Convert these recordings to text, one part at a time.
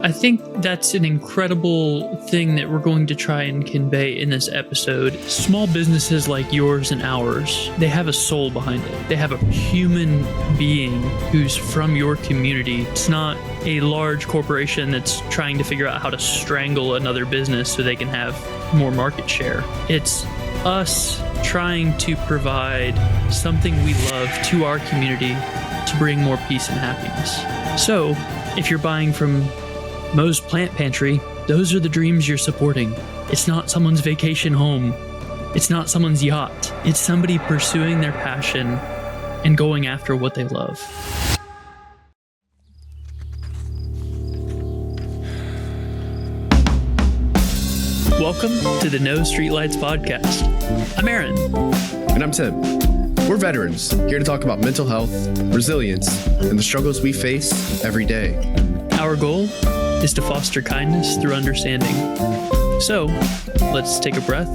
I think that's an incredible thing that we're going to try and convey in this episode. Small businesses like yours and ours, they have a soul behind it. They have a human being who's from your community. It's not a large corporation that's trying to figure out how to strangle another business so they can have more market share. It's us trying to provide something we love to our community to bring more peace and happiness. So, if you're buying from Mo's Plant Pantry, those are the dreams you're supporting. It's not someone's vacation home. It's not someone's yacht. It's somebody pursuing their passion and going after what they love. Welcome to the No Streetlights Podcast. I'm Aaron. And I'm Tim. We're veterans, here to talk about mental health, resilience, and the struggles we face every day. Our goal is to foster kindness through understanding. So, let's take a breath,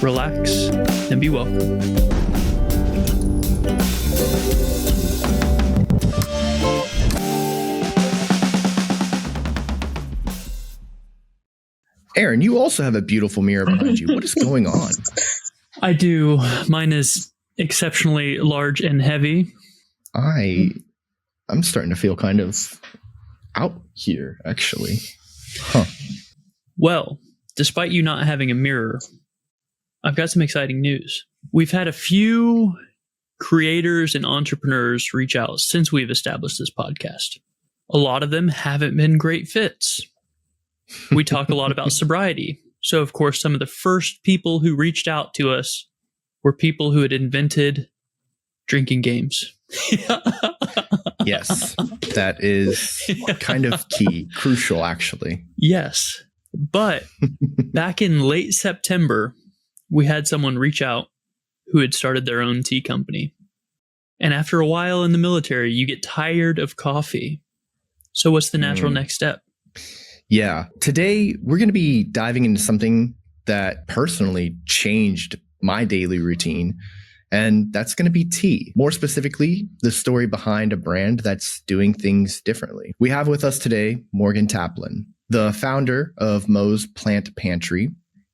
relax, and be welcome. Aaron, you also have a beautiful mirror behind you. What is going on? I do. Mine is exceptionally large and heavy. I'm starting to feel kind of out here, actually. Well, despite you not having a mirror, I've got some exciting news. We've had a few creators and entrepreneurs reach out since we've established this podcast. A lot of them haven't been great fits. We talk a lot about sobriety. So, of course, some of the first people who reached out to us were people who had invented drinking games. Yes, that is kind of key, crucial, actually. Yes. But back in late September, we had someone reach out who had started their own tea company. And after a while in the military, you get tired of coffee. So what's the natural next step? Yeah. Today, we're going to be diving into something that personally changed my daily routine. And that's going to be tea. More specifically, the story behind a brand that's doing things differently. We have with us today Morgan Taplin, the founder of Mo's Plant Pantry,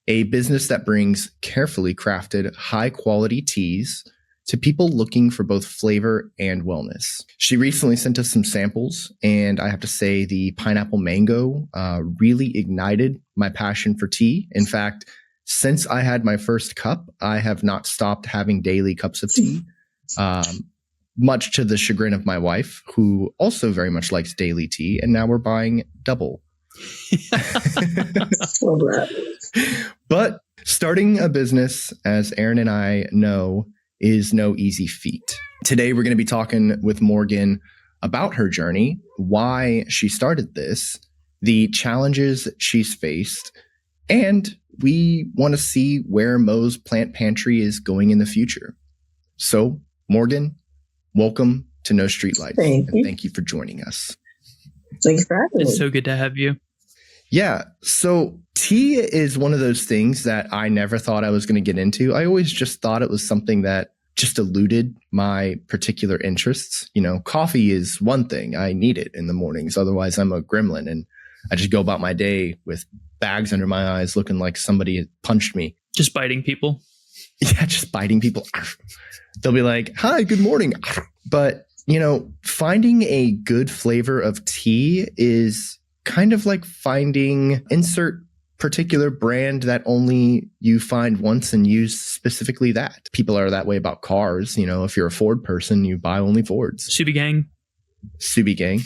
a business that brings carefully crafted, high-quality teas to people looking for both flavor and wellness. She recently sent us some samples, and I have to say the pineapple mango really ignited my passion for tea. In fact, since I had my first cup, I have not stopped having daily cups of tea, much to the chagrin of my wife, who also very much likes daily tea. And now we're buying double. But starting a business, as Aaron and I know, is no easy feat. Today, we're going to be talking with Morgan about her journey, why she started this, the challenges she's faced, and we want to see where Mo's Plant Pantry is going in the future. So, Morgan, welcome to No Streetlights. Thank you for joining us. Thanks for having me. It's so good to have you. Yeah. So tea is one of those things that I never thought I was going to get into. I always just thought it was something that just eluded my particular interests. You know, coffee is one thing. I need it in the mornings. Otherwise, I'm a gremlin and I just go about my day with bags under my eyes looking like somebody had punched me. Just biting people. Yeah, just biting people. They'll be like, hi, good morning. But, you know, finding a good flavor of tea is kind of like finding insert particular brand that only you find once and use specifically that. People are that way about cars. You know, if you're a Ford person, you buy only Fords. Subi gang. Subi gang.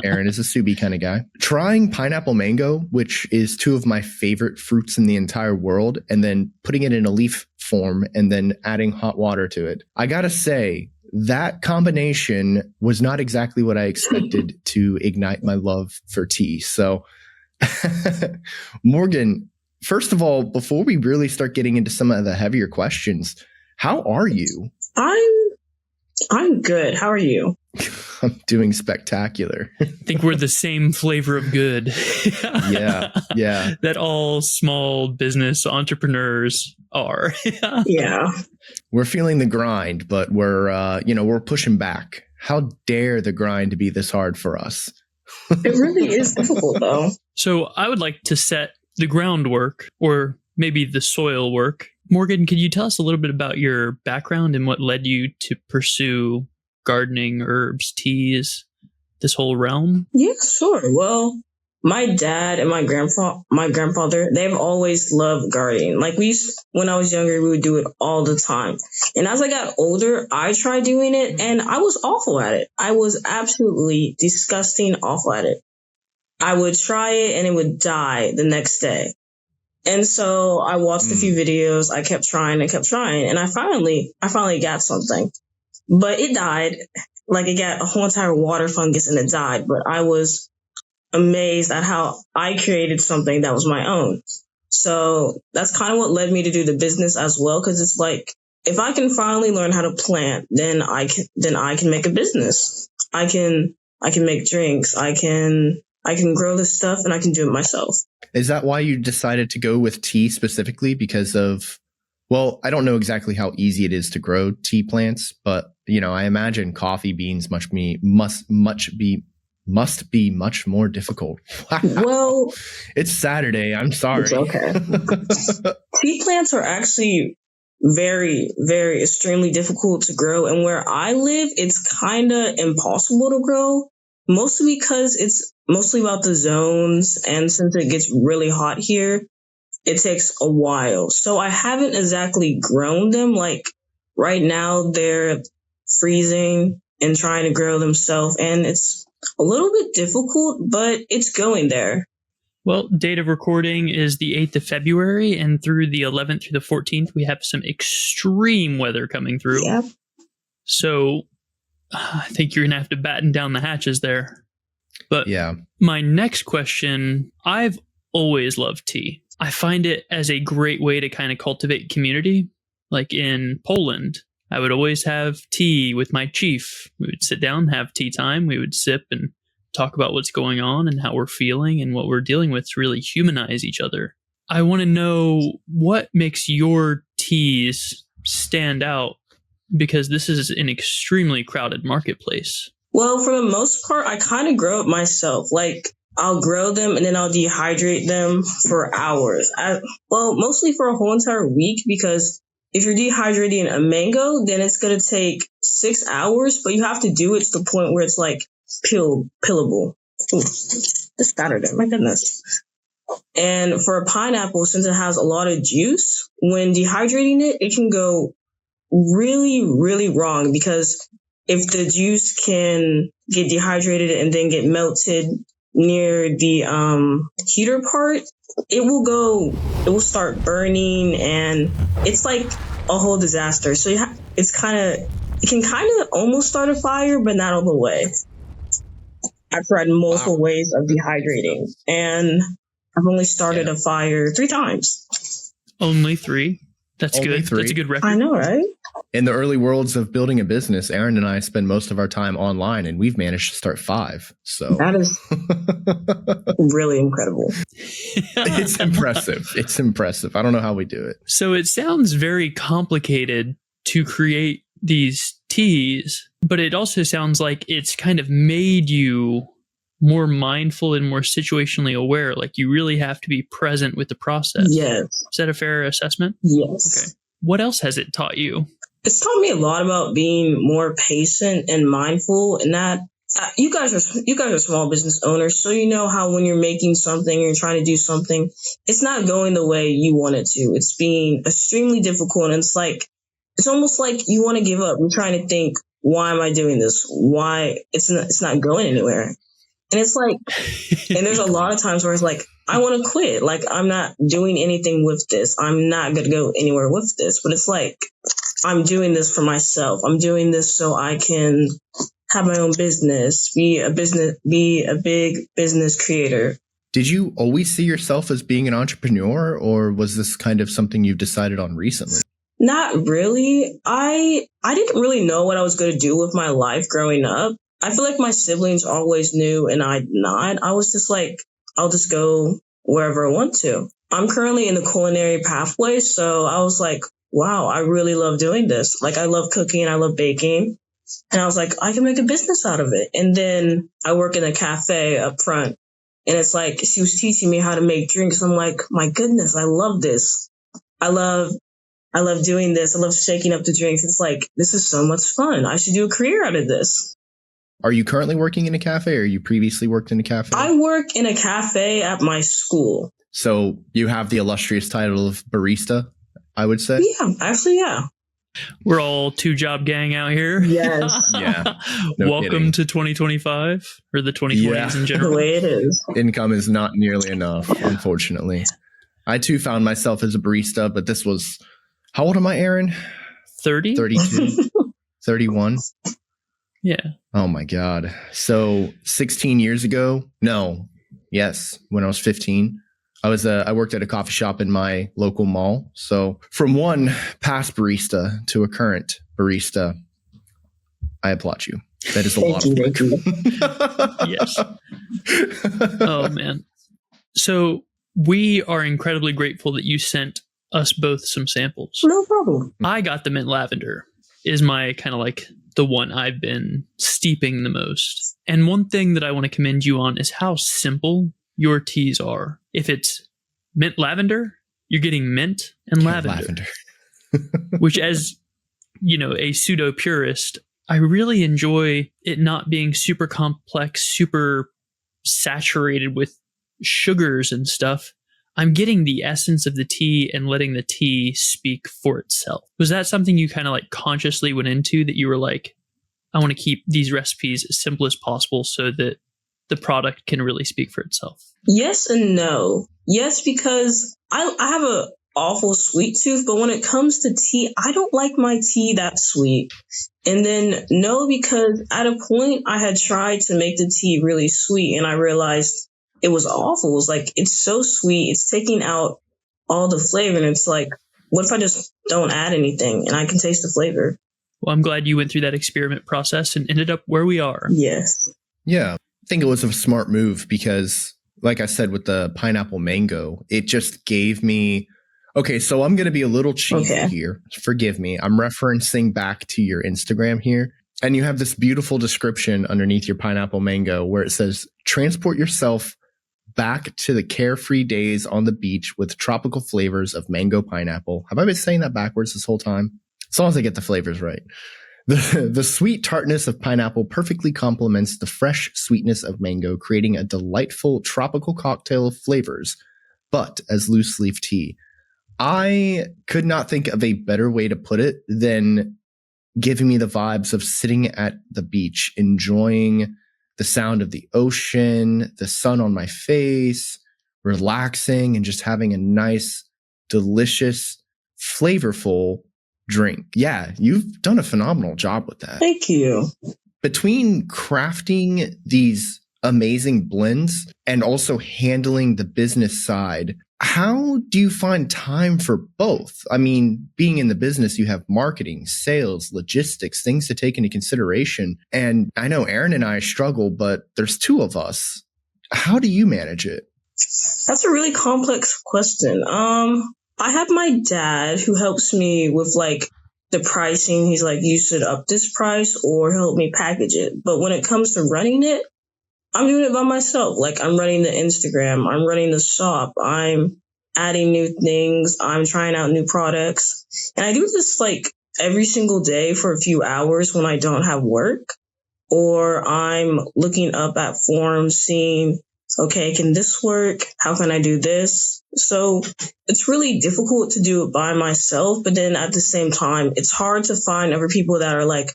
Aaron is a Subi kind of guy. Trying pineapple mango, which is two of my favorite fruits in the entire world, and then putting it in a leaf form and then adding hot water to it. I gotta say, that combination was not exactly what I expected to ignite my love for tea. So, Morgan, first of all, before we really start getting into some of the heavier questions, how are you? I'm good. How are you? I'm doing spectacular. I think we're the same flavor of good. Yeah. That all small business entrepreneurs are. Yeah. We're feeling the grind, but we're pushing back. How dare the grind be this hard for us? It really is difficult, though. So I would like to set the groundwork, or maybe the soil work. Morgan, could you tell us a little bit about your background and what led you to pursue gardening, herbs, teas, this whole realm? Yeah, sure. Well, my dad and my grandfather, they've always loved gardening. Like when I was younger, we would do it all the time. And as I got older, I tried doing it and I was awful at it. I was absolutely disgusting awful at it. I would try it and it would die the next day. And so I watched a few videos. I kept trying and I finally got something, but it died. Like it got a whole entire water fungus and it died. But I was amazed at how I created something that was my own. So that's kind of what led me to do the business as well. Cause it's like, if I can finally learn how to plant, then I can make a business. I can make drinks. I can grow this stuff and I can do it myself. Is that why you decided to go with tea specifically? Because of, well, I don't know exactly how easy it is to grow tea plants, but I imagine coffee beans must be much more difficult. Wow. Well, it's Saturday. I'm sorry. It's okay. Tea plants are actually very, very extremely difficult to grow. And where I live, it's kind of impossible to grow, mostly because it's mostly about the zones. And since it gets really hot here, it takes a while. So I haven't exactly grown them. Like right now, they're freezing and trying to grow themselves. And it's a little bit difficult, but it's going there. Well, date of recording is the 8th of February, and through the 11th through the 14th, we have some extreme weather coming through. Yep. So I think you're going to have to batten down the hatches there. But yeah, my next question, I've always loved tea. I find it as a great way to kind of cultivate community. Like in Poland, I would always have tea with my chief. We would sit down, have tea time. We would sip and talk about what's going on and how we're feeling and what we're dealing with to really humanize each other. I want to know what makes your teas stand out, because this is an extremely crowded marketplace. Well, for the most part, I kind of grow it myself. Like I'll grow them and then I'll dehydrate them for hours. Mostly for a whole entire week, because if you're dehydrating a mango, then it's going to take 6 hours, but you have to do it to the point where it's like pillable. Ooh, it's better than my goodness. And for a pineapple, since it has a lot of juice, when dehydrating it, it can go really, really wrong, because if the juice can get dehydrated and then get melted near the heater part, it will start burning, and it's like a whole disaster. So it can kind of almost start a fire, but not all the way. I've tried multiple ways of dehydrating, and I've only started a fire 3 times. Only 3? That's Only good. 3. That's a good record. I know, right? In the early worlds of building a business, Aaron and I spend most of our time online, and we've managed to start 5. So that is really incredible. It's impressive. It's impressive. I don't know how we do it. So it sounds very complicated to create these teas, but it also sounds like it's kind of made you more mindful and more situationally aware. Like you really have to be present with the process. Yes. Is that a fair assessment? Yes. Okay. What else has it taught you? It's taught me a lot about being more patient and mindful, and that you guys are small business owners, so you know how when you're making something, you're trying to do something, it's not going the way you want it to. It's being extremely difficult, and it's almost like you want to give up. You're trying to think, why am I doing this? Why it's not going anywhere. And it's like, and there's a lot of times where it's like, I want to quit. Like, I'm not doing anything with this. I'm not going to go anywhere with this. But it's like, I'm doing this for myself. I'm doing this so I can have my own business, be a big business creator. Did you always see yourself as being an entrepreneur, or was this kind of something you've decided on recently? Not really. I didn't really know what I was going to do with my life growing up. I feel like my siblings always knew and I did not. I was just like, I'll just go wherever I want to. I'm currently in the culinary pathway, so I was like, wow, I really love doing this. Like, I love cooking, I love baking. And I was like, I can make a business out of it. And then I work in a cafe up front. And it's like, she was teaching me how to make drinks. I'm like, my goodness, I love this. I love doing this. I love shaking up the drinks. It's like, this is so much fun. I should do a career out of this. Are you currently working in a cafe, or you previously worked in a cafe? I work in a cafe at my school. So you have the illustrious title of barista, I would say? Yeah, actually, yeah. We're all 2-job gang out here. Yes. Yeah. No Welcome kidding. to 2025. Or the 2020s in The general. way it is. Income is not nearly enough, unfortunately. I too found myself as a barista, but this was, how old am I, Aaron? 30? 32? 31? Yeah. Oh my God. So 16 years ago, when I was 15, I worked at a coffee shop in my local mall. So from one past barista to a current barista, I applaud you. That is a lot of work. Yes. Oh, man. So we are incredibly grateful that you sent us both some samples. No problem. I got the mint lavender is my kind of like the one I've been steeping the most. And one thing that I want to commend you on is how simple your teas are. If it's mint lavender, you're getting mint and lavender. Which, as you know, a pseudo purist, I really enjoy it not being super complex, super saturated with sugars and stuff. I'm getting the essence of the tea and letting the tea speak for itself. Was that something you kind of like consciously went into, that you were like, I want to keep these recipes as simple as possible so that the product can really speak for itself? Yes and no. Yes, because I have a awful sweet tooth, but when it comes to tea, I don't like my tea that sweet. And then no, because at a point I had tried to make the tea really sweet and I realized it was awful. It was like, it's so sweet. It's taking out all the flavor. And it's like, what if I just don't add anything and I can taste the flavor? Well, I'm glad you went through that experiment process and ended up where we are. Yes. Yeah. I think it was a smart move because, like I said, with the pineapple mango, it just gave me, okay, so I'm going to be a little cheesy here. Forgive me. I'm referencing back to your Instagram here. And you have this beautiful description underneath your pineapple mango where it says, transport yourself back to the carefree days on the beach with tropical flavors of mango pineapple. Have I been saying that backwards this whole time? As long as I get the flavors right. The sweet tartness of pineapple perfectly complements the fresh sweetness of mango, creating a delightful tropical cocktail of flavors, but as loose leaf tea. I could not think of a better way to put it than giving me the vibes of sitting at the beach, enjoying the sound of the ocean, the sun on my face, relaxing, and just having a nice, delicious, flavorful drink. Yeah, you've done a phenomenal job with that. Thank you. Between crafting these amazing blends and also handling the business side, how do you find time for both? I mean, being in the business, you have marketing, sales, logistics, things to take into consideration. And I know Aaron and I struggle, but there's two of us. How do you manage it? That's a really complex question. I have my dad who helps me with like the pricing. He's like, you should up this price or help me package it. But when it comes to running it, I'm doing it by myself. Like I'm running the Instagram, I'm running the shop, I'm adding new things, I'm trying out new products. And I do this like every single day for a few hours when I don't have work, or I'm looking up at forums, seeing, okay, can this work? How can I do this? So it's really difficult to do it by myself. But then at the same time, it's hard to find other people that are like,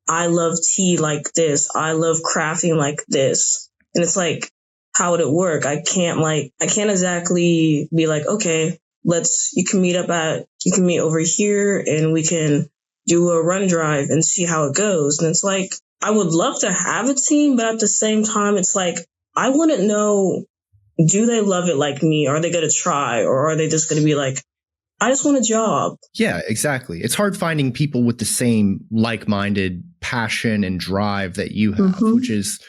I love tea like this. I love crafting like this. And it's like, how would it work? I can't exactly be like, okay, you can meet over here and we can do a run drive and see how it goes. And it's like, I would love to have a team, but at the same time, it's like, I wouldn't know, do they love it like me? Are they going to try? Or are they just going to be like, I just want a job? Yeah, exactly. It's hard finding people with the same like-minded passion and drive that you have, which is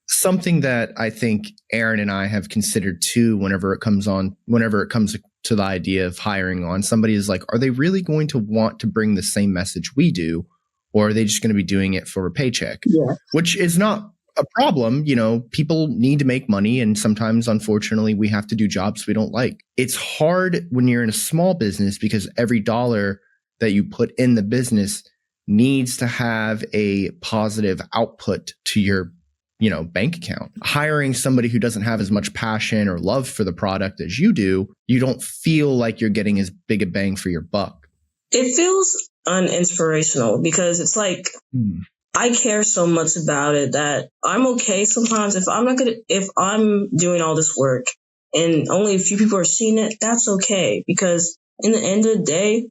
something that I think Aaron and I have considered too whenever it comes to the idea of hiring on somebody. Is like, are they really going to want to bring the same message we do? Or are they just going to be doing it for a paycheck? Yeah. Which is not a problem. You know, people need to make money. And sometimes, unfortunately, we have to do jobs we don't like. It's hard when you're in a small business because every dollar that you put in the business needs to have a positive output to your, you know, bank account. Hiring somebody who doesn't have as much passion or love for the product as you do, you don't feel like you're getting as big a bang for your buck. It feels uninspirational because it's like I care so much about it that I'm okay sometimes if I'm doing all this work and only a few people are seeing it, that's okay, because in the end of the day,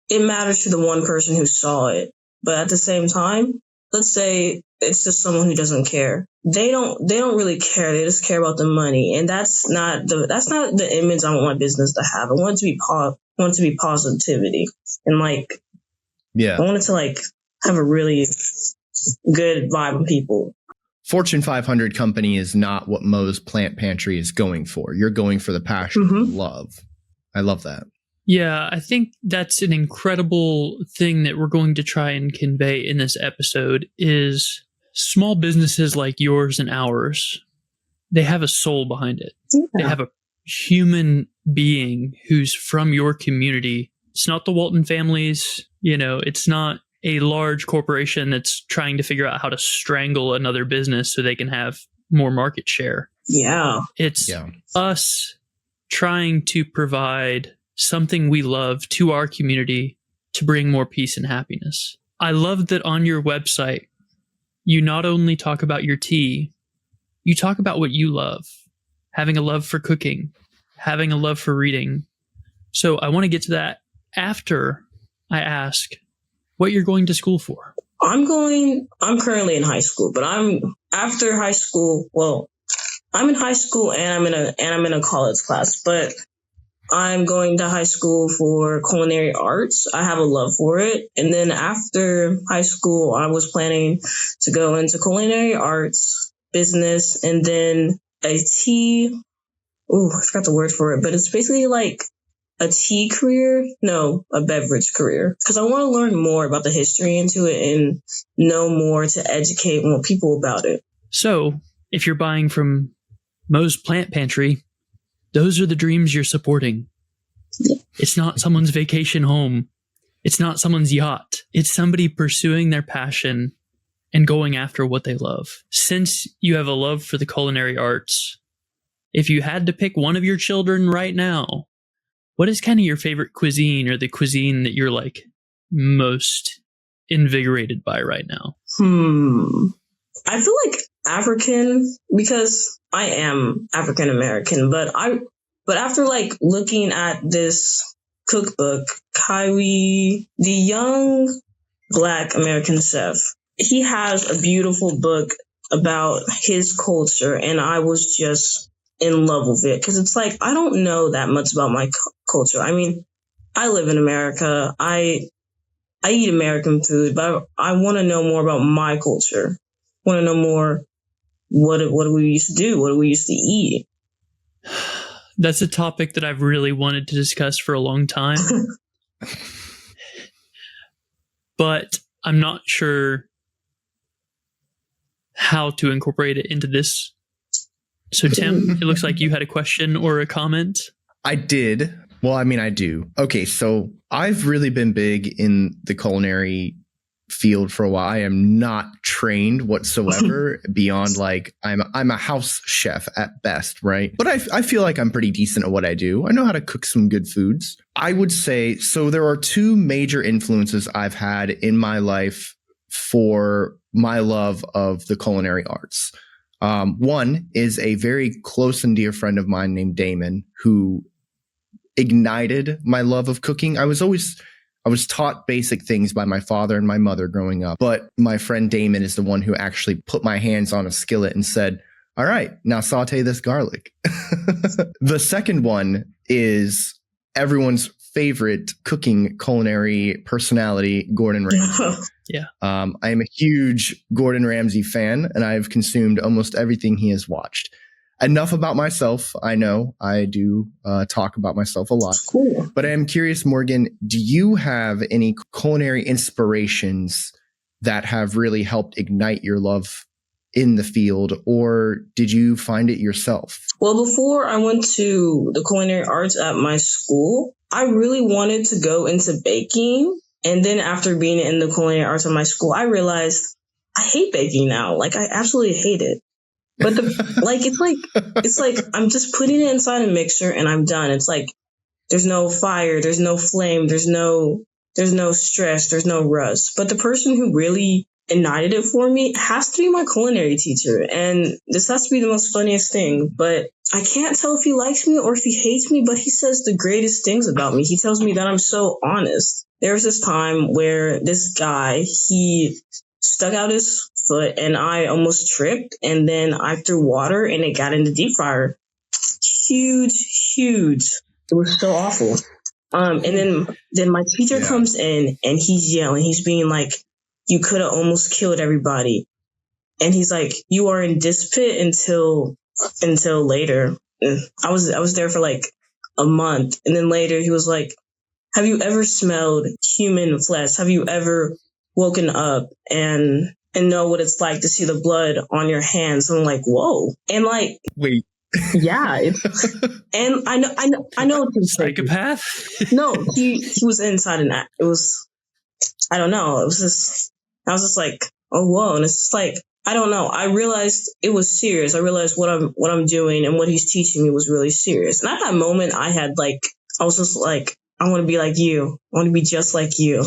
it matters to the one person who saw it. But at the same time, let's say it's just someone who doesn't care. They don't really care. They just care about the money. And that's not the image I want my business to have. I want it to be positivity. And I want it to have a really good vibe on people. Fortune 500 company is not what Mo's Plant Pantry is going for. You're going for the passion and love. I love that. Yeah, I think that's an incredible thing that we're going to try and convey in this episode is small businesses like yours and ours, they have a soul behind it. Yeah. They have a human being who's from your community. It's not the Walton families, it's not a large corporation that's trying to figure out how to strangle another business so they can have more market share. Yeah. It's us trying to provide something we love to our community to bring more peace and happiness. I love that on your website, you not only talk about your tea, you talk about what you love, having a love for cooking, having a love for reading. So I want to get to that after I ask what you're going to school for. I'm currently in high school, but after high school, I'm in high school and I'm in a college class, but I'm going to high school for culinary arts. I have a love for it. And then after high school, I was planning to go into culinary arts, business, and then a tea. Oh, I forgot the word for it, but it's basically like a tea career. No, a beverage career. Because I want to learn more about the history into it and know more to educate more people about it. So if you're buying from Mo's Plant Pantry, those are the dreams you're supporting. Yeah. It's not someone's vacation home. It's not someone's yacht. It's somebody pursuing their passion and going after what they love. Since you have a love for the culinary arts, if you had to pick one of your children right now, what is kind of your favorite cuisine or the cuisine that you're most invigorated by right now? I feel like African, because I am African American, but after looking at this cookbook, Kaiwi, the young Black American chef, he has a beautiful book about his culture, and I was just in love with it because it's I don't know that much about my culture. I mean, I live in America. I eat American food, but I want to know more about my culture. Want to know more. What do we used to do? What do we used to eat? That's a topic that I've really wanted to discuss for a long time. But I'm not sure how to incorporate it into this. So, Tim, it looks like you had a question or a comment. I did. Well, I mean, I do. Okay, so I've really been big in the culinary field for a while. I am not trained whatsoever beyond I'm a house chef at best, right? But I feel like I'm pretty decent at what I do. I know how to cook some good foods. I would say, so there are two major influences I've had in my life for my love of the culinary arts. One is a very close and dear friend of mine named Damon, who ignited my love of cooking. I was taught basic things by my father and my mother growing up, but my friend Damon is the one who actually put my hands on a skillet and said, all right, now saute this garlic. The second one is everyone's favorite cooking culinary personality, Gordon Ramsay. Yeah. I am a huge Gordon Ramsay fan, and I've consumed almost everything he has watched. Enough about myself. I know I do talk about myself a lot. Cool. But I am curious, Morgan, do you have any culinary inspirations that have really helped ignite your love in the field, or did you find it yourself? Well, before I went to the culinary arts at my school, I really wanted to go into baking. And then after being in the culinary arts at my school, I realized I hate baking now. Like, I absolutely hate it. But it's like I'm just putting it inside a mixer and I'm done. It's like there's no fire, there's no flame, there's no stress, there's no rust. But the person who really ignited it for me has to be my culinary teacher. And this has to be the most funniest thing. But I can't tell if he likes me or if he hates me, but he says the greatest things about me. He tells me that I'm so honest. There was this time where this guy, he stuck out his foot and I almost tripped, and then I threw water and it got in the deep fryer. Huge. It was so awful. And then my teacher comes in and he's yelling. He's being like, "You could have almost killed everybody." And he's like, "You are in this pit until later." And I was there for like a month. And then later he was like, "Have you ever smelled human flesh? Have you ever woken up and know what it's like to see the blood on your hands?" And I'm like, whoa. And like, wait. Yeah. And I know it's psychopath. No, he was inside an act. It was, I don't know. It was just, I was just like, oh, whoa. And it's just like, I don't know. I realized it was serious. I realized what I'm doing and what he's teaching me was really serious. And at that moment I was just like, I want to be like you. I want to be just like you.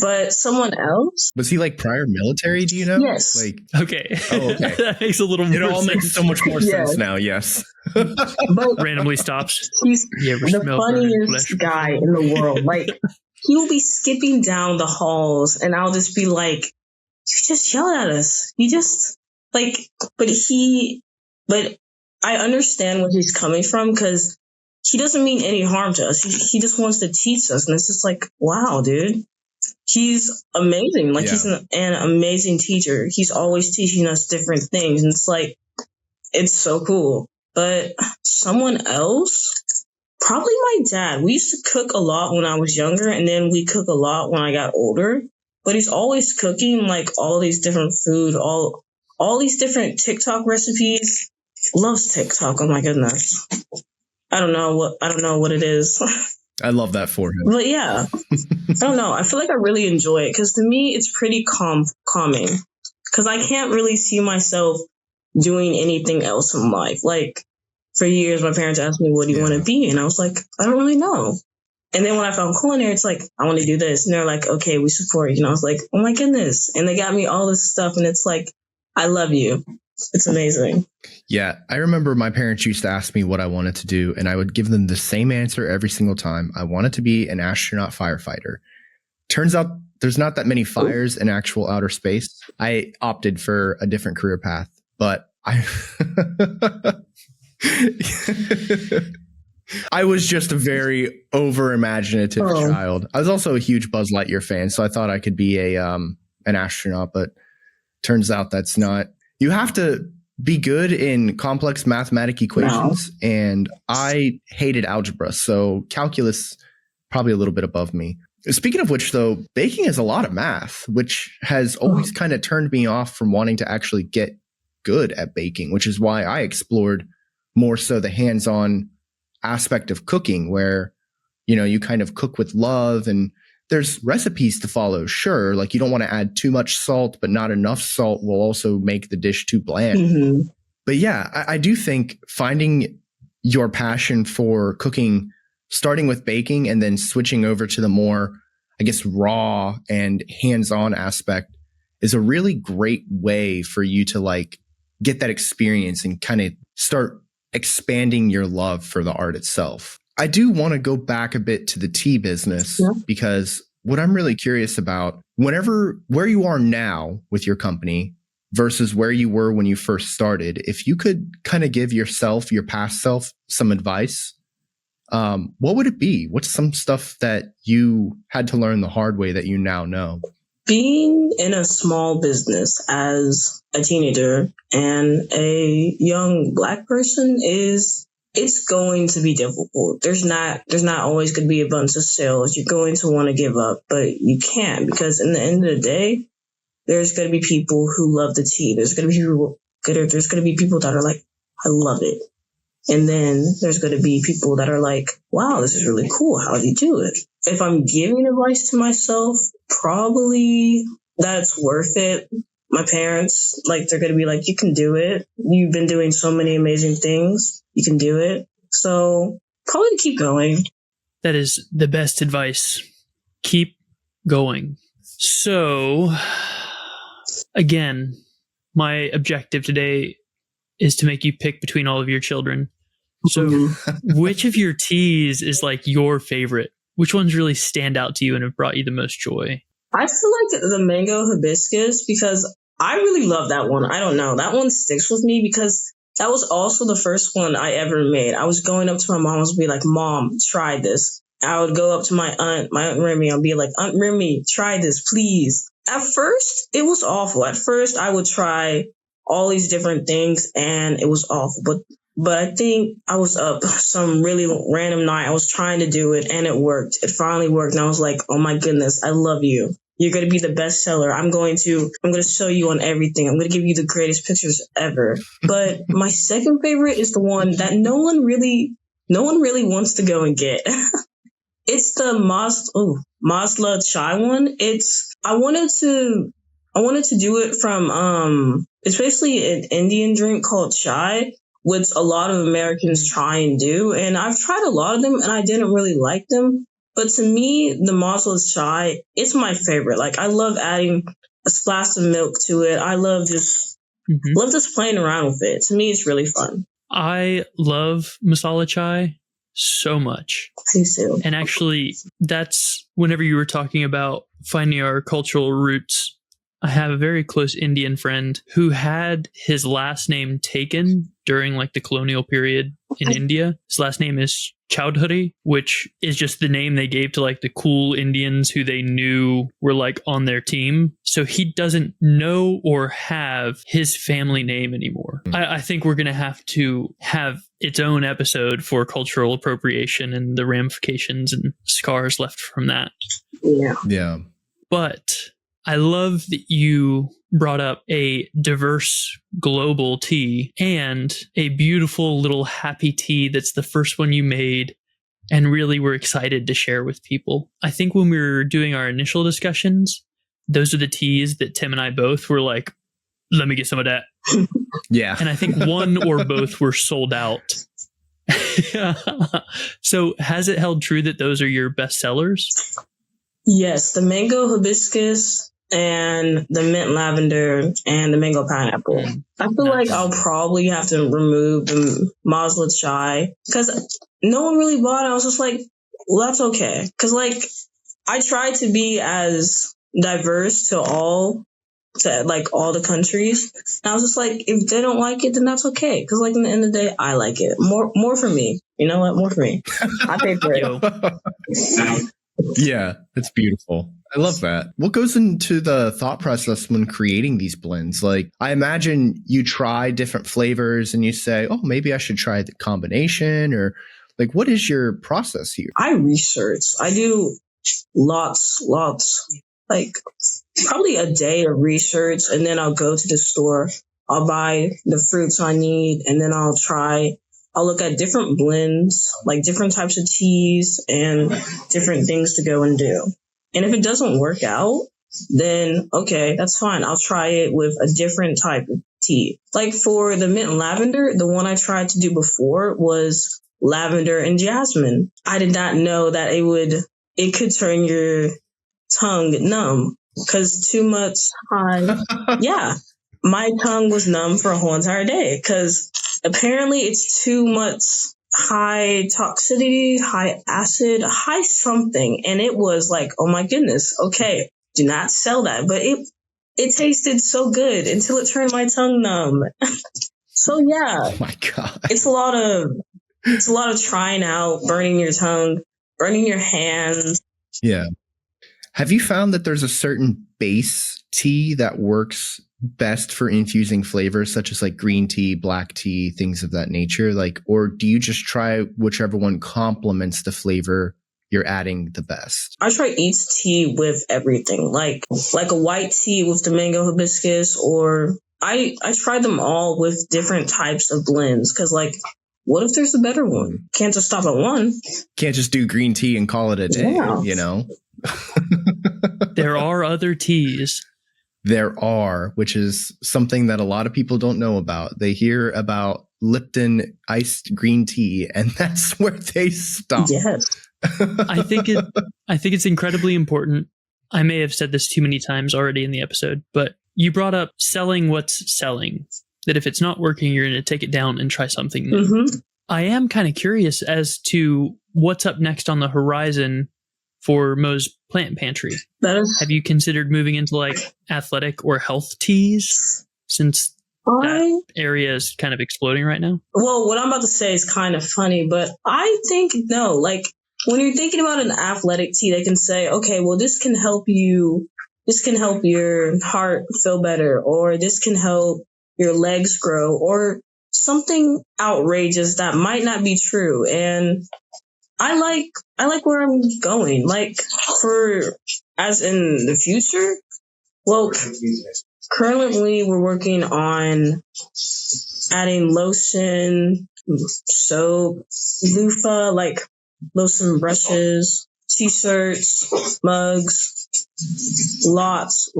But someone else? Was he like prior military? Do you know? Yes. Like, okay. Oh, okay. That makes a little more sense. It all makes so much more sense now. Yes. But randomly stops. He's the funniest guy in the world. Like, he will be skipping down the halls and I'll just be like, "You just yelled at us. You just like," but I understand where he's coming from because he doesn't mean any harm to us. He just wants to teach us. And it's just like, wow, dude. He's amazing. Like, he's an amazing teacher. He's always teaching us different things. And it's like, it's so cool. But someone else, probably my dad. We used to cook a lot when I was younger, and then we cook a lot when I got older. But he's always cooking like all these different food, all these different TikTok recipes. Loves TikTok. Oh my goodness. I don't know what it is. I love that for him. But yeah, I don't know. I feel like I really enjoy it because to me, it's pretty calming because I can't really see myself doing anything else in life. Like, for years, my parents asked me, "What do you want to be?" And I was like, I don't really know. And then when I found culinary, it's like, I want to do this. And they're like, okay, we support you. And I was like, oh my goodness. And they got me all this stuff. And it's like, I love you. It's amazing. Yeah. I remember my parents used to ask me what I wanted to do, and I would give them the same answer every single time. I wanted to be an astronaut firefighter. Turns out there's not that many fires in actual outer space. I opted for a different career path, but I was just a very over imaginative child. I was also a huge Buzz Lightyear fan, so I thought I could be an astronaut, but turns out that's not. You have to be good in complex mathematic equations, and I hated algebra, so calculus probably a little bit above me. Speaking of which, though, baking is a lot of math, which has always kind of turned me off from wanting to actually get good at baking, which is why I explored more so the hands-on aspect of cooking, where, you know, you kind of cook with love and there's recipes to follow. Sure. Like, you don't want to add too much salt, but not enough salt will also make the dish too bland. Mm-hmm. But yeah, I do think finding your passion for cooking, starting with baking and then switching over to the more, I guess, raw and hands-on aspect is a really great way for you to like get that experience and kind of start expanding your love for the art itself. I do want to go back a bit to the tea business because what I'm really curious about, where you are now with your company versus where you were when you first started, if you could kind of give yourself, your past self, some advice, what would it be? What's some stuff that you had to learn the hard way that you now know? Being in a small business as a teenager and a young Black person it's going to be difficult. There's not always going to be a bunch of sales. You're going to want to give up, but you can't, because in the end of the day, there's going to be people who love the tea. There's going to be people that are like, I love it. And then there's going to be people that are like, wow, this is really cool. How do you do it? If I'm giving advice to myself, probably that's worth it. My parents, like, they're going to be like, you can do it. You've been doing so many amazing things. You can do it. So probably to keep going. That is the best advice. Keep going. So, again, my objective today is to make you pick between all of your children. So, which of your teas is like your favorite? Which ones really stand out to you and have brought you the most joy? I feel like the mango hibiscus, because I really love that one. I don't know. That one sticks with me because that was also the first one I ever made. I was going up to my mom and be like, Mom, try this. I would go up to my Aunt Remy, and be like, Aunt Remy, try this, please. At first, it was awful. At first, I would try all these different things and it was awful. But I think I was up some really random night. I was trying to do it and it worked. It finally worked. And I was like, oh my goodness, I love you. You're going to be the best seller. I'm going to show you on everything. I'm going to give you the greatest pictures ever. But my second favorite is the one that no one really wants to go and get. It's the Masla chai one. I wanted to do it from, it's basically an Indian drink called chai, which a lot of Americans try and do. And I've tried a lot of them and I didn't really like them. But to me, the Masla chai, it's my favorite. Like, I love adding a splash of milk to it. I love just playing around with it. To me, it's really fun. I love masala chai so much. Me too. And actually, that's whenever you were talking about finding our cultural roots, I have a very close Indian friend who had his last name taken during like the colonial period in India. His last name is Chowdhury, which is just the name they gave to like the cool Indians who they knew were like on their team. So he doesn't know or have his family name anymore. I think we're going to have its own episode for cultural appropriation and the ramifications and scars left from that. Yeah. But I love that you brought up a diverse global tea and a beautiful little happy tea that's the first one you made and really were excited to share with people. I think when we were doing our initial discussions, those are the teas that Tim and I both were like, let me get some of that. Yeah. And I think one or both were sold out. So has it held true that those are your best sellers? Yes, the mango hibiscus and the mint lavender and the mango pineapple. I feel like I'll probably have to remove the Masla chai because no one really bought it. I was just like, well, that's okay. Because like I try to be as diverse to all the countries. And I was just like, if they don't like it, then that's okay. Because like in the end of the day, I like it. More for me. You know what? More for me. I pay for it. Yeah, it's beautiful. I love that. What goes into the thought process when creating these blends? Like, I imagine you try different flavors and you say, oh, maybe I should try the combination, or like, what is your process here? I research. I do lots, like probably a day of research, and then I'll go to the store. I'll buy the fruits I need, and then I'll look at different blends, like different types of teas and different things to go and do. And if it doesn't work out, then okay, that's fine. I'll try it with a different type of tea. Like for the mint lavender, the one I tried to do before was lavender and jasmine. I did not know that it could turn your tongue numb because too much yeah. My tongue was numb for a whole entire day because apparently it's too much high toxicity, high acid, high something. And it was like, oh my goodness, okay, do not sell that. But it tasted so good until it turned my tongue numb. So yeah. Oh my God. It's a lot of trying out, burning your tongue, burning your hands. Yeah. Have you found that there's a certain base tea that works best for infusing flavors, such as like green tea, black tea, things of that nature? Like, or do you just try whichever one complements the flavor you're adding the best? I try each tea with everything, like a white tea with the mango hibiscus, or I try them all with different types of blends. Because like, what if there's a better one? Can't just stop at one. Can't just do green tea and call it a day, you know? There are other teas. There are, which is something that a lot of people don't know about. They hear about Lipton iced green tea, and that's where they stop. Yes. I think it's incredibly important. I may have said this too many times already in the episode, but you brought up selling what's selling. That if it's not working, you're going to take it down and try something new. Mm-hmm. I am kind of curious as to what's up next on the horizon for Mo's Plant Pantry. Have you considered moving into like athletic or health teas since that area is kind of exploding right now? Well, what I'm about to say is kind of funny, but I think no. Like when you're thinking about an athletic tea, they can say, okay, well, this can help you. This can help your heart feel better, or this can help your legs grow, or something outrageous that might not be true. And I like where I'm going. Like as in the future, well, currently we're working on adding lotion, soap, loofah, like lotion brushes, t-shirts, mugs, lots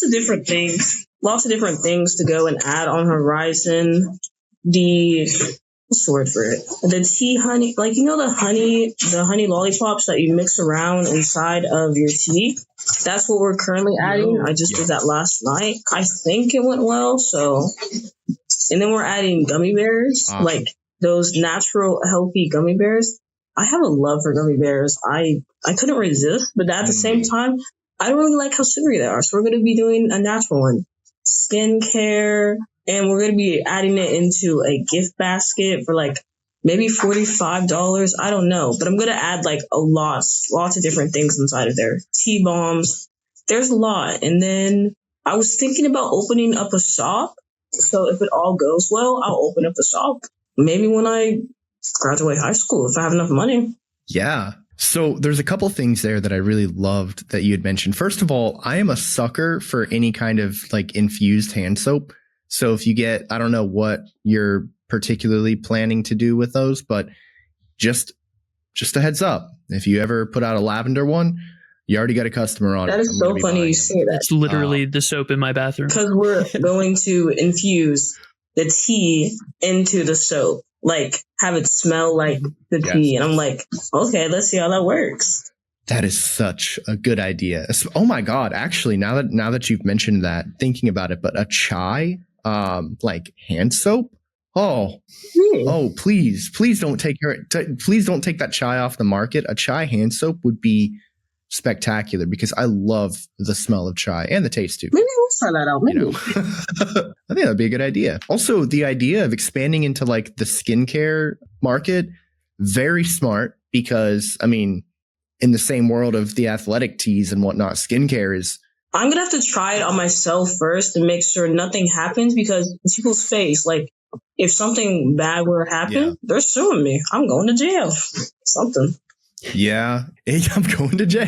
of different things. Lots of different things to go and add on horizon. What's the word for it? The tea honey, like, you know, the honey lollipops that you mix around inside of your tea. That's what we're currently adding. I just did that last night. I think it went well. So, and then we're adding gummy bears, like those natural healthy gummy bears. I have a love for gummy bears. I couldn't resist, but at the same time, I don't really like how sugary they are. So we're going to be doing a natural one. Skincare, and we're going to be adding it into a gift basket for like maybe $45. I don't know, but I'm going to add like lots of different things inside of there. Tea bombs. There's a lot. And then I was thinking about opening up a shop. So if it all goes well, I'll open up a shop. Maybe when I graduate high school, if I have enough money. Yeah. So there's a couple things there that I really loved that you had mentioned. First of all, I am a sucker for any kind of like infused hand soap. So if you get, I don't know what you're particularly planning to do with those, but just a heads up. If you ever put out a lavender one, you already got a customer on it. That is so funny you say that. It's literally the soap in my bathroom. Because we're going to infuse the tea into the soap. Like, have it smell like the tea. And I'm like, okay, let's see how that works. That is such a good idea. Oh my God. Actually, now that you've mentioned that, thinking about it, but a chai, like hand soap. Oh, please don't take that chai off the market. A chai hand soap would be spectacular because I love the smell of chai and the taste too. Maybe we'll try that out. Maybe. I think that'd be a good idea. Also, the idea of expanding into like the skincare market, very smart because, I mean, in the same world of the athletic teas and whatnot, skincare is. I'm going to have to try it on myself first to make sure nothing happens because people's face, like if something bad were to happen, they're suing me. I'm going to jail. Something. Yeah, I'm going to jail.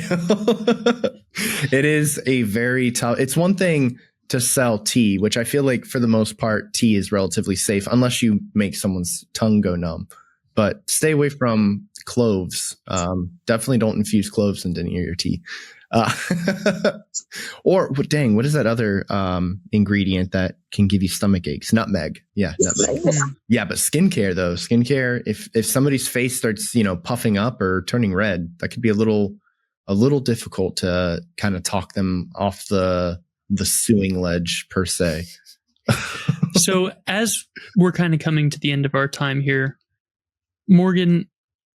It is a very tough. It's one thing to sell tea, which I feel like for the most part, tea is relatively safe unless you make someone's tongue go numb. But stay away from cloves. Definitely don't infuse cloves into any of your tea. Or dang, what is that other ingredient that can give you stomach aches? Nutmeg. Yeah, nutmeg. Yeah, but skincare though, if somebody's face starts, puffing up or turning red, that could be a little difficult to kind of talk them off the suing ledge per se. So as we're kind of coming to the end of our time here, Morgan,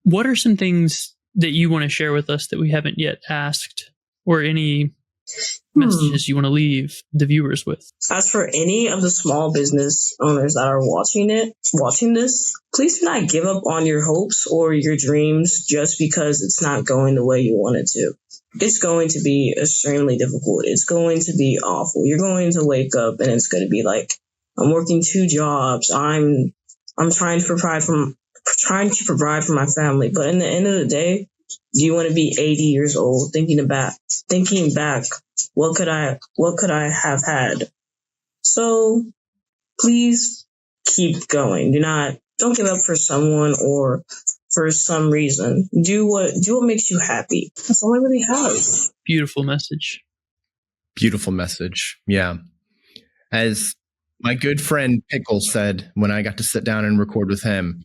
what are some things that you want to share with us that we haven't yet asked, or any messages you want to leave the viewers with? As for any of the small business owners that are watching this, please do not give up on your hopes or your dreams just because it's not going the way you want it to. It's going to be extremely difficult. It's going to be awful. You're going to wake up and it's going to be like, I'm working 2 jobs. I'm trying to provide for my family. But in the end of the day, Do you want to be 80 years old thinking back, what could I have had? So please keep going. Don't give up for someone or for some reason. Do what makes you happy. That's all I really have. Beautiful message. Beautiful message. Yeah. As my good friend Pickle said when I got to sit down and record with him,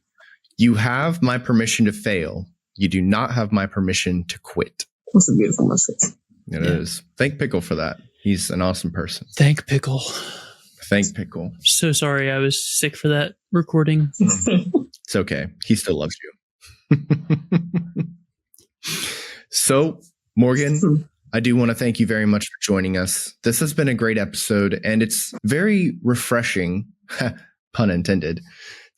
you have my permission to fail. You do not have my permission to quit. That's a beautiful message. It is. Thank Pickle for that. He's an awesome person. Thank Pickle. Thank Pickle. So sorry I was sick for that recording. It's okay. He still loves you. So, Morgan, I do want to thank you very much for joining us. This has been a great episode, and it's very refreshing, pun intended,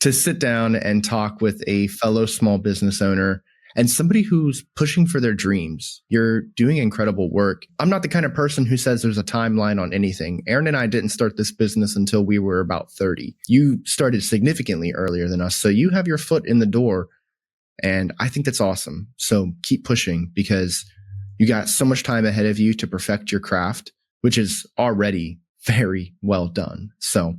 to sit down and talk with a fellow small business owner and somebody who's pushing for their dreams. You're doing incredible work. I'm not the kind of person who says there's a timeline on anything. Aaron and I didn't start this business until we were about 30. You started significantly earlier than us, so you have your foot in the door, and I think that's awesome. So keep pushing, because you got so much time ahead of you to perfect your craft, which is already very well done. So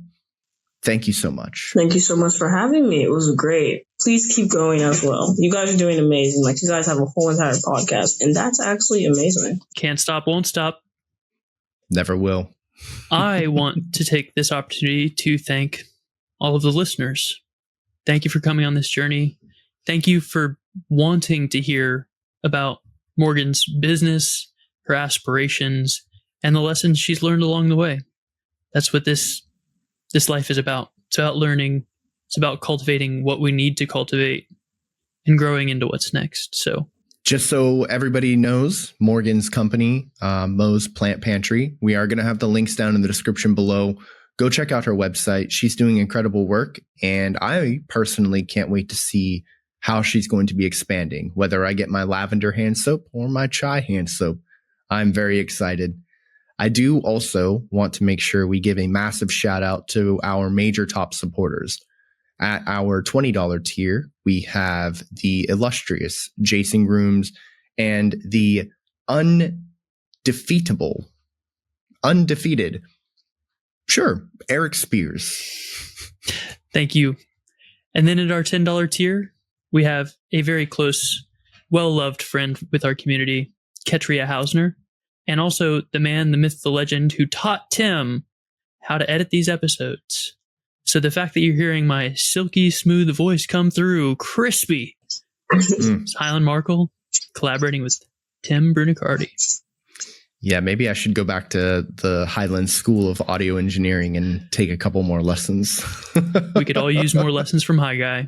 thank you so much. Thank you so much for having me. It was great. Please keep going as well. You guys are doing amazing. Like, you guys have a whole entire podcast, and that's actually amazing. Can't stop, won't stop. Never will. I want to take this opportunity to thank all of the listeners. Thank you for coming on this journey. Thank you for wanting to hear about Morgan's business, her aspirations, and the lessons she's learned along the way. That's what this life is about. It's about learning. It's about cultivating what we need to cultivate and growing into what's next. So, just so everybody knows, Morgan's company, Mo's Plant Pantry, we are going to have the links down in the description below. Go check out her website. She's doing incredible work, and I personally can't wait to see how she's going to be expanding, whether I get my lavender hand soap or my chai hand soap. I'm very excited. I do also want to make sure we give a massive shout out to our major top supporters. At our $20 tier, we have the illustrious Jason Grooms and the undefeated, Eric Spears. Thank you. And then at our $10 tier, we have a very close, well-loved friend with our community, Ketria Hausner, and also the man, the myth, the legend who taught Tim how to edit these episodes. So the fact that you're hearing my silky smooth voice come through, crispy, it's Highland Markle collaborating with Tim Brunicardi. Yeah, maybe I should go back to the Highland School of Audio Engineering and take a couple more lessons. We could all use more lessons from Hi Guy.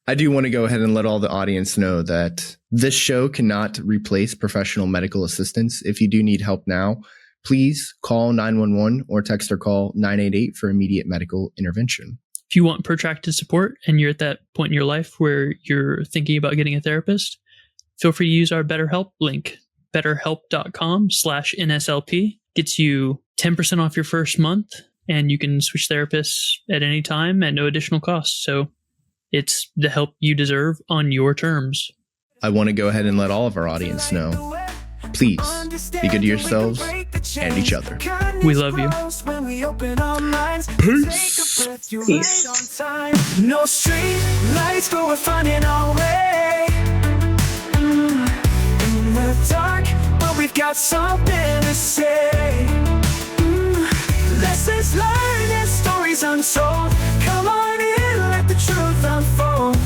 I do want to go ahead and let all the audience know that this show cannot replace professional medical assistance. If you do need help now, please call 911 or text or call 988 for immediate medical intervention. If you want protracted support and you're at that point in your life where you're thinking about getting a therapist, feel free to use our BetterHelp link. BetterHelp.com/NSLP gets you 10% off your first month, and you can switch therapists at any time at no additional cost. So it's the help you deserve on your terms. I want to go ahead and let all of our audience know, please be good to yourselves and each other. We love you. Peace. Peace. No street lights, but we're finding our way. In the dark, but we've got something to say. Lessons learned and stories untold. Come on in, let the truth unfold.